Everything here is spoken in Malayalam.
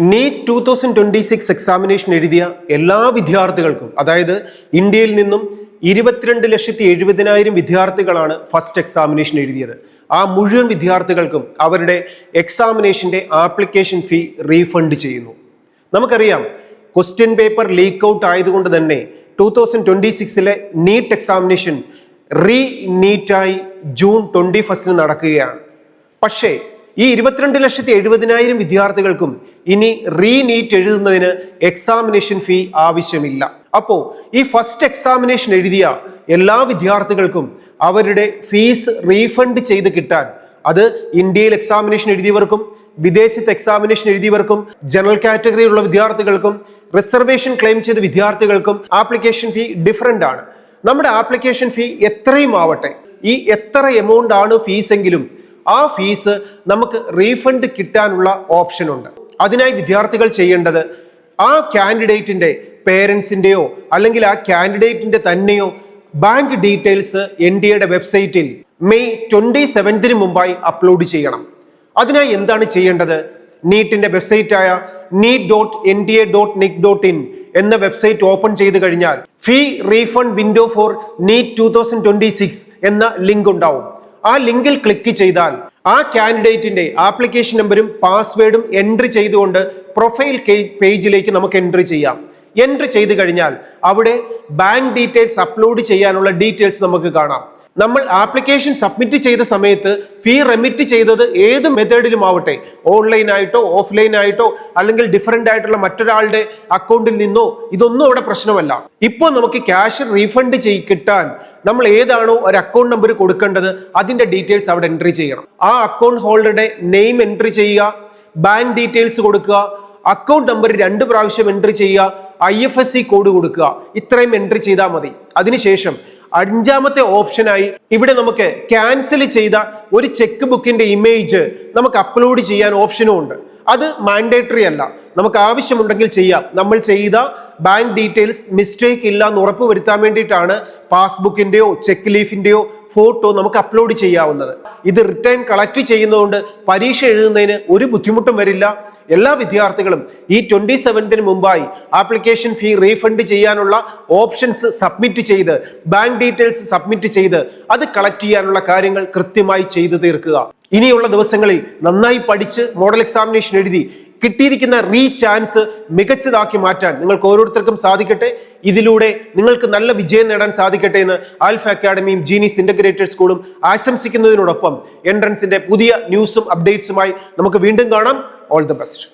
നീറ്റ് 2026 എക്സാമിനേഷൻ എഴുതിയ എല്ലാ വിദ്യാർത്ഥികൾക്കും, അതായത് ഇന്ത്യയിൽ നിന്നും 22,70,000 വിദ്യാർത്ഥികളാണ് ഫസ്റ്റ് എക്സാമിനേഷൻ എഴുതിയത്. ആ മുഴുവൻ വിദ്യാർത്ഥികൾക്കും അവരുടെ എക്സാമിനേഷന്റെ ആപ്ലിക്കേഷൻ ഫീ റീഫണ്ട് ചെയ്യുന്നു. നമുക്കറിയാം, ക്വസ്റ്റ്യൻ പേപ്പർ ലീക്ക് ഔട്ട് ആയതുകൊണ്ട് തന്നെ 2026 നീറ്റ് എക്സാമിനേഷൻ നീറ്റായി ജൂൺ 21 നടക്കുകയാണ്. പക്ഷേ ഈ 22,70,000 വിദ്യാർത്ഥികൾക്കും ഇനി നീറ്റ് എഴുതുന്നതിന് എക്സാമിനേഷൻ ഫീ ആവശ്യമില്ല. അപ്പോൾ ഈ ഫസ്റ്റ് എക്സാമിനേഷൻ എഴുതിയ എല്ലാ വിദ്യാർത്ഥികൾക്കും അവരുടെ ഫീസ് റീഫണ്ട് ചെയ്ത് കിട്ടാൻ, അത് ഇന്ത്യയിൽ എക്സാമിനേഷൻ എഴുതിയവർക്കും വിദേശത്ത് എക്സാമിനേഷൻ എഴുതിയവർക്കും ജനറൽ കാറ്റഗറി ഉള്ള വിദ്യാർത്ഥികൾക്കും റിസർവേഷൻ ക്ലെയിം ചെയ്ത വിദ്യാർത്ഥികൾക്കും ആപ്ലിക്കേഷൻ ഫീ ഡിഫറൻ്റ് ആണ്. നമ്മുടെ ആപ്ലിക്കേഷൻ ഫീ എത്രയും ആവട്ടെ, ഈ എത്ര എമൗണ്ട് ആണ് ഫീസ് എങ്കിലും ആ ഫീസ് നമുക്ക് റീഫണ്ട് കിട്ടാനുള്ള ഓപ്ഷൻ ഉണ്ട്. അതിനായി വിദ്യാർത്ഥികൾ ചെയ്യേണ്ടത് ആ കാൻഡിഡേറ്റിന്റെ പേരൻസിന്റെയോ അല്ലെങ്കിൽ ആ കാൻഡിഡേറ്റിന്റെ തന്നെയോ ബാങ്ക് ഡീറ്റെയിൽസ് NDAയുടെ വെബ്സൈറ്റിൽ മെയ് 27 മുമ്പായി അപ്ലോഡ് ചെയ്യണം. അതിനായി എന്താണ് ചെയ്യേണ്ടത്? നീറ്റിന്റെ വെബ്സൈറ്റായ neet.nda.nic.in എന്ന വെബ്സൈറ്റ് ഓപ്പൺ ചെയ്ത് കഴിഞ്ഞാൽ ഫീ റീഫണ്ട് വിൻഡോ ഫോർ നീറ്റ് 2026 എന്ന ലിങ്ക് ഉണ്ടാവും. ആ ലിങ്കിൽ ക്ലിക്ക് ചെയ്താൽ ആ കാൻഡിഡേറ്റിന്റെ ആപ്ലിക്കേഷൻ നമ്പറും പാസ്വേഡും എൻട്രി ചെയ്തുകൊണ്ട് പ്രൊഫൈൽ പേജിലേക്ക് നമുക്ക് എൻട്രി ചെയ്യാം. എൻട്രി ചെയ്ത് കഴിഞ്ഞാൽ അവിടെ ബാങ്ക് ഡീറ്റെയിൽസ് അപ്ലോഡ് ചെയ്യാനുള്ള ഡീറ്റെയിൽസ് നമുക്ക് കാണാം. നമ്മൾ ആപ്ലിക്കേഷൻ സബ്മിറ്റ് ചെയ്ത സമയത്ത് ഫീ റെമിറ്റ് ചെയ്തത് ഏത് മെത്തേഡിലും ആവട്ടെ, ഓൺലൈൻ ആയിട്ടോ ഓഫ്ലൈൻ ആയിട്ടോ അല്ലെങ്കിൽ ഡിഫറൻ്റ് ആയിട്ടുള്ള മറ്റൊരാളുടെ അക്കൗണ്ടിൽ നിന്നോ, ഇതൊന്നും അവിടെ പ്രശ്നമല്ല. ഇപ്പോൾ നമുക്ക് ക്യാഷ് റീഫണ്ട് കിട്ടാൻ നമ്മൾ ഏതാണോ ഒരു അക്കൗണ്ട് നമ്പർ കൊടുക്കേണ്ടത് അതിന്റെ ഡീറ്റെയിൽസ് അവിടെ എൻട്രി ചെയ്യണം. ആ അക്കൗണ്ട് ഹോൾഡറുടെ നെയിം എൻട്രി ചെയ്യുക, ബാങ്ക് ഡീറ്റെയിൽസ് കൊടുക്കുക, അക്കൗണ്ട് നമ്പർ 2 പ്രാവശ്യം എൻട്രി ചെയ്യുക, IFSC കോഡ് കൊടുക്കുക. ഇത്രയും എൻട്രി ചെയ്താൽ മതി. അതിനുശേഷം 5ാമത്തെ ഓപ്ഷനായി ഇവിടെ നമുക്ക് ക്യാൻസൽ ചെയ്ത ഒരു ചെക്ക് ബുക്കിന്റെ ഇമേജ് നമുക്ക് അപ്ലോഡ് ചെയ്യാൻ ഓപ്ഷനും ഉണ്ട്. അത് മാൻഡേറ്ററി അല്ല, നമുക്ക് ആവശ്യമുണ്ടെങ്കിൽ ചെയ്യാം. നമ്മൾ ചെയ്ത ബാങ്ക് ഡീറ്റെയിൽസ് മിസ്റ്റേക്ക് ഇല്ല എന്ന് ഉറപ്പ് വരുത്താൻ വേണ്ടിയിട്ടാണ് പാസ്ബുക്കിന്റെയോ ചെക്ക് ലീഫിന്റെയോ ഫോട്ടോ നമുക്ക് അപ്ലോഡ് ചെയ്യാവുന്നത്. ഇത് റിട്ടേൺ കളക്ട് ചെയ്യുന്നതുകൊണ്ട് പരീക്ഷ എഴുതുന്നതിന് ഒരു ബുദ്ധിമുട്ടും വരില്ല. എല്ലാ വിദ്യാർത്ഥികളും ഈ 27 മുമ്പായി ആപ്ലിക്കേഷൻ ഫീ റീഫണ്ട് ചെയ്യാനുള്ള ഓപ്ഷൻസ് സബ്മിറ്റ് ചെയ്ത് ബാങ്ക് ഡീറ്റെയിൽസ് സബ്മിറ്റ് ചെയ്ത് അത് കളക്ട് ചെയ്യാനുള്ള കാര്യങ്ങൾ കൃത്യമായി ചെയ്തു തീർക്കുക. ഇനിയുള്ള ദിവസങ്ങളിൽ നന്നായി പഠിച്ച് മോഡൽ എക്സാമിനേഷൻ എഴുതി കിട്ടിയിരിക്കുന്ന ചാൻസ് മികച്ചതാക്കി മാറ്റാൻ നിങ്ങൾക്ക് ഓരോരുത്തർക്കും സാധിക്കട്ടെ. ഇതിലൂടെ നിങ്ങൾക്ക് നല്ല വിജയം നേടാൻ സാധിക്കട്ടെ എന്ന് ആൽഫ അക്കാഡമിയും ജീനീസ് ഇന്റഗ്രേറ്റഡ് സ്കൂളും ആശംസിക്കുന്നതിനോടൊപ്പം എൻട്രൻസിന്റെ പുതിയ ന്യൂസും അപ്ഡേറ്റ്സുമായി നമുക്ക് വീണ്ടും കാണാം. All the best.